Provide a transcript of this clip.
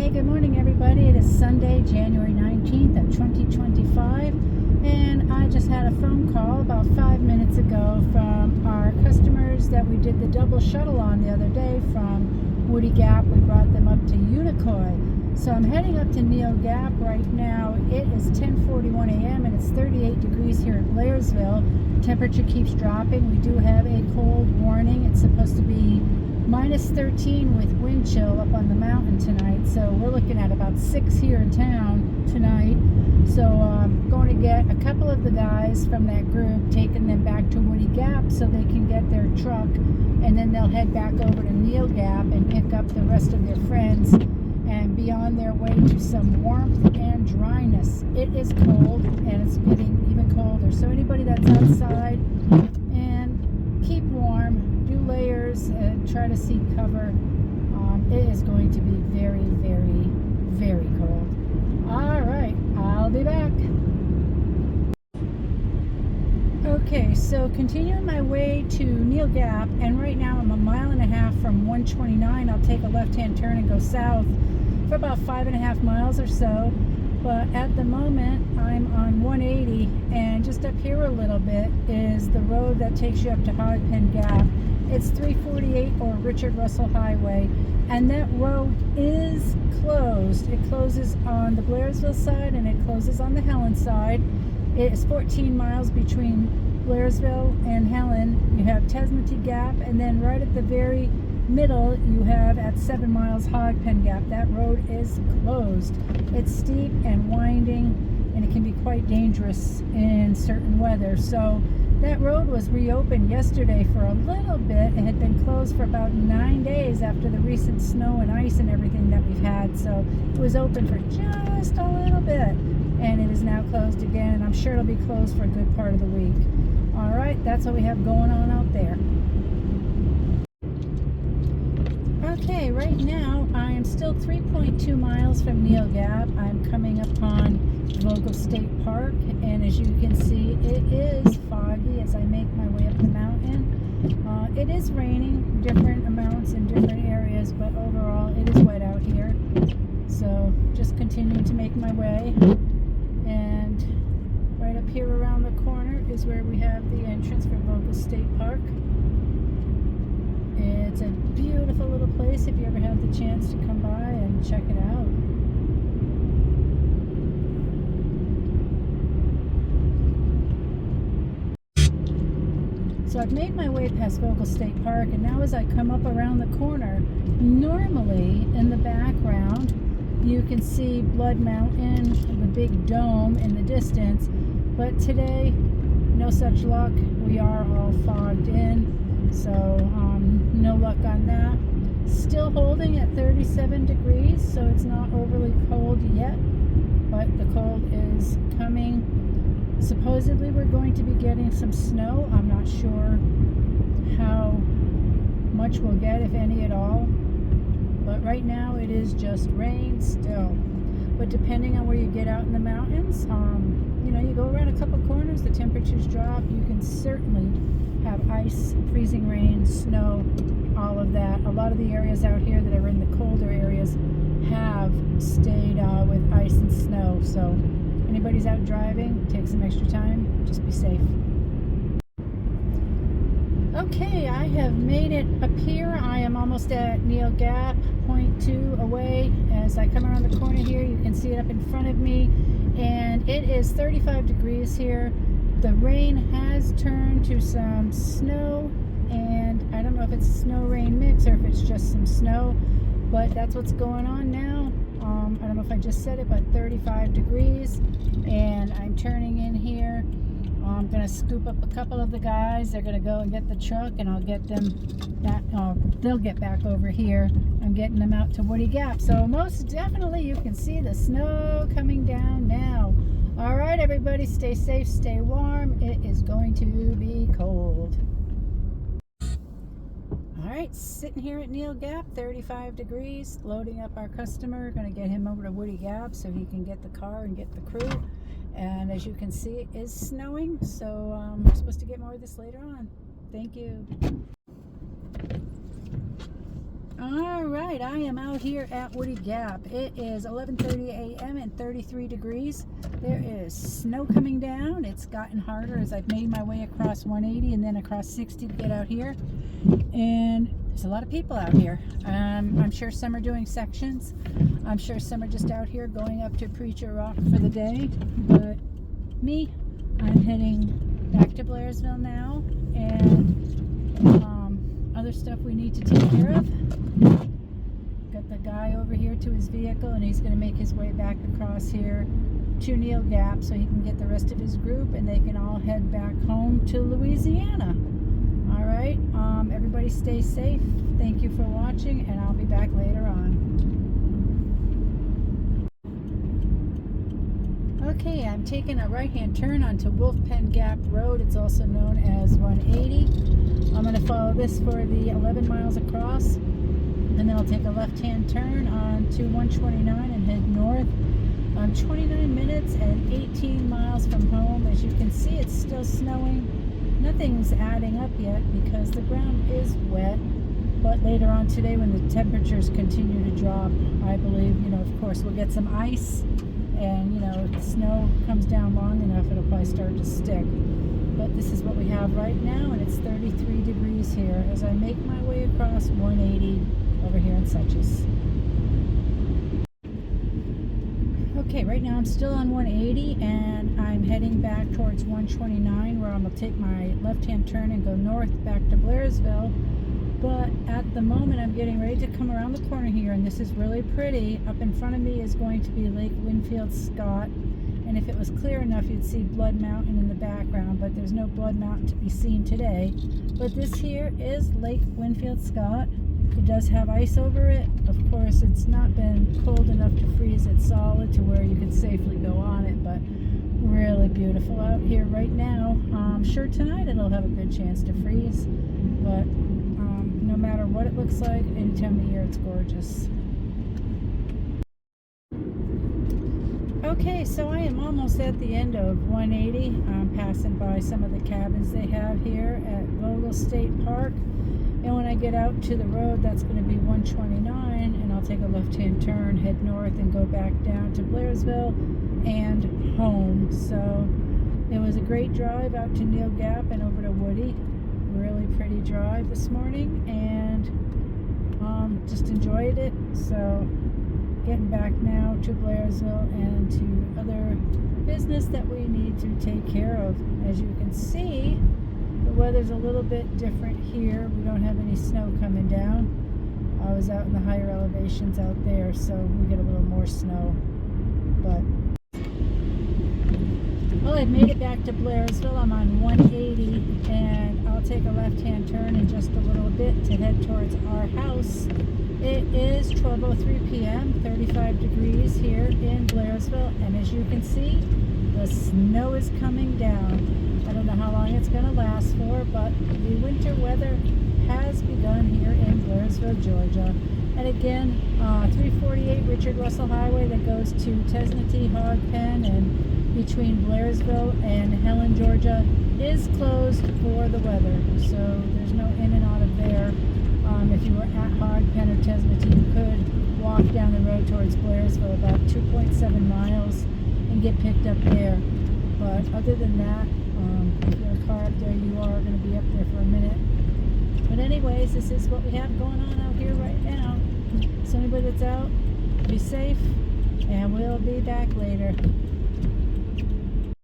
Hey, good morning everybody. It is Sunday, January 19th of 2025, and I just had a phone call about 5 minutes ago from our customers that we did the double shuttle on the other day from Woody Gap. We brought them up to Unicoi. So I'm heading up to Neal Gap right now. It is 10:41 a.m. and it's 38 degrees here in Blairsville. Temperature keeps dropping. We do have a cold warning. It's supposed to be minus 13 with wind chill up on the mountain tonight, so we're looking at about 6 here in town tonight. So I'm going to get a couple of the guys from that group, taking them back to Woody Gap so they can get their truck, and then they'll head back over to Neal Gap and pick up the rest of their friends and be on their way to some warmth and dryness. It is cold and it's getting even colder, so anybody that's outside, and keep warm, do layers, and try to seek cover. It is going to be very, very, very cold. All right, I'll be back. Okay, so continuing my way to Neal Gap, and right now I'm a mile and a half from 129. I'll take a left-hand turn and go south for about 5.5 miles or so. But at the moment, I'm on 180, and just up here a little bit is the road that takes you up to Hog Pen Gap. It's 348 or Richard Russell Highway, and that road is closed. It closes on the Blairsville side, and it closes on the Helen side. It is 14 miles between Blairsville and Helen. You have Tesmety Gap, and then right at the very middle you have at 7 miles Hog Pen Gap. That road is closed. It's steep and winding, and it can be quite dangerous in certain weather. So that road was reopened yesterday for a little bit. It had been closed for about 9 days after the recent snow and ice and everything that we've had. So it was open for just a little bit, and it is now closed again, and I'm sure it'll be closed for a good part of the week. All right, that's what we have going on out there. Okay, right now I am still 3.2 miles from Neal Gap. I'm coming upon Vogel State Park, and as you can see, it is foggy as I make my way up the mountain. It is raining different amounts in different areas, but overall it is wet out here. So just continuing to make my way, and right up here around the corner is where we have the entrance for Vogel State Park. It's a beautiful little place if you ever have the chance to come by and check it out. So I've made my way past Vogel State Park, and now as I come up around the corner, normally in the background you can see Blood Mountain, the big dome in the distance, but today no such luck. We are all fogged in, so no luck on that. Still holding at 37 degrees, so it's not overly cold yet, but the cold is coming. Supposedly we're going to be getting some snow. I'm not sure how much we'll get, if any at all, but right now it is just rain still. But depending on where you get out in the mountains, you know, you go around a couple corners, the temperatures drop. You can certainly have ice, freezing rain, snow, all of that. A lot of the areas out here that are in the colder areas have stayed with ice and snow. So anybody's out driving, take some extra time, just be safe. Okay, I have made it up here. I am almost at Neal Gap, 0.2 away. As I come around the corner here, you can see it up in front of me, and it is 35 degrees here. The rain has turned to some snow, and I don't know if it's a snow-rain mix or if it's just some snow, but that's what's going on now. I don't know if I just said it, but 35 degrees, and I'm turning in here. I'm going to scoop up a couple of the guys. They're going to go and get the truck, and I'll get them back. They'll get back over here. I'm getting them out to Woody Gap. So most definitely you can see the snow coming down now. All right, everybody, stay safe, stay warm. It is going to be cold. All right, sitting here at Neal Gap, 35 degrees, loading up our customer. Going to get him over to Woody Gap so he can get the car and get the crew. And as you can see, it is snowing, so we're supposed to get more of this later on. Thank you. All right, I am out here at Woody Gap. It is 11:30 a.m. and 33 degrees. There is snow coming down. It's gotten harder as I've made my way across 180 and then across 60 to get out here. And there's a lot of people out here. I'm sure some are doing sections. I'm sure some are just out here going up to Preacher Rock for the day. But me, I'm heading back to Blairsville now, and other stuff we need to take care of. Got the guy over here to his vehicle, and he's going to make his way back across here to Neal Gap so he can get the rest of his group and they can all head back home to Louisiana. All right, everybody stay safe. Thank you for watching, and I'll be back later on. Okay, I'm taking a right-hand turn onto Wolfpen Gap Road. It's also known as 180. I'm going to follow this for the 11 miles across, and then I'll take a left-hand turn onto 129 and head north. 29 minutes and 18 miles from home. As you can see, it's still snowing. Nothing's adding up yet because the ground is wet, but later on today when the temperatures continue to drop, I believe, of course, we'll get some ice. And, if the snow comes down long enough, it'll probably start to stick. But this is what we have right now, and it's 33 degrees here as I make my way across 180 over here in Suches. Okay, right now I'm still on 180, and I'm heading back towards 129, where I'm going to take my left-hand turn and go north back to Blairsville. But at the moment, I'm getting ready to come around the corner here, and this is really pretty. Up in front of me is going to be Lake Winfield Scott, and if it was clear enough, you'd see Blood Mountain in the background, but there's no Blood Mountain to be seen today. But this here is Lake Winfield Scott. It does have ice over it. Of course, it's not been cold enough to freeze it solid to where you can safely go on it, but really beautiful out here right now. I'm sure tonight it'll have a good chance to freeze, but no matter what it looks like, any time of year, it's gorgeous. Okay, so I am almost at the end of 180. I'm passing by some of the cabins they have here at Vogel State Park. And when I get out to the road, that's going to be 129, and I'll take a left-hand turn, head north, and go back down to Blairsville and home. So it was a great drive out to Neal Gap and over to Woody. Really pretty drive this morning, and just enjoyed it. So getting back now to Blairsville and to other business that we need to take care of. As you can see, the weather's a little bit different here. We don't have any snow coming down. I was out in the higher elevations out there, so we get a little more snow. But well, I've made it back to Blairsville. I'm on 180, and I'll take a left-hand turn in just a little bit to head towards our house. It is 12:03 p.m., 35 degrees here in Blairsville, and as you can see, the snow is coming down. I don't know how long it's going to last for, but the winter weather has begun here in Blairsville, Georgia. And again, 348 Richard Russell Highway that goes to Tesnatee, Hog Pen, and between Blairsville and Helen, Georgia, is closed for the weather. So there's no in and out of there. If you were at Hog Pen or Tesnatee, you could walk down the road towards Blairsville about 2.7 miles and get picked up there. But other than that, if you have a car up there, you are going to be up there for a minute. But anyways, this is what we have going on out here right now. So anybody that's out, be safe, and we'll be back later.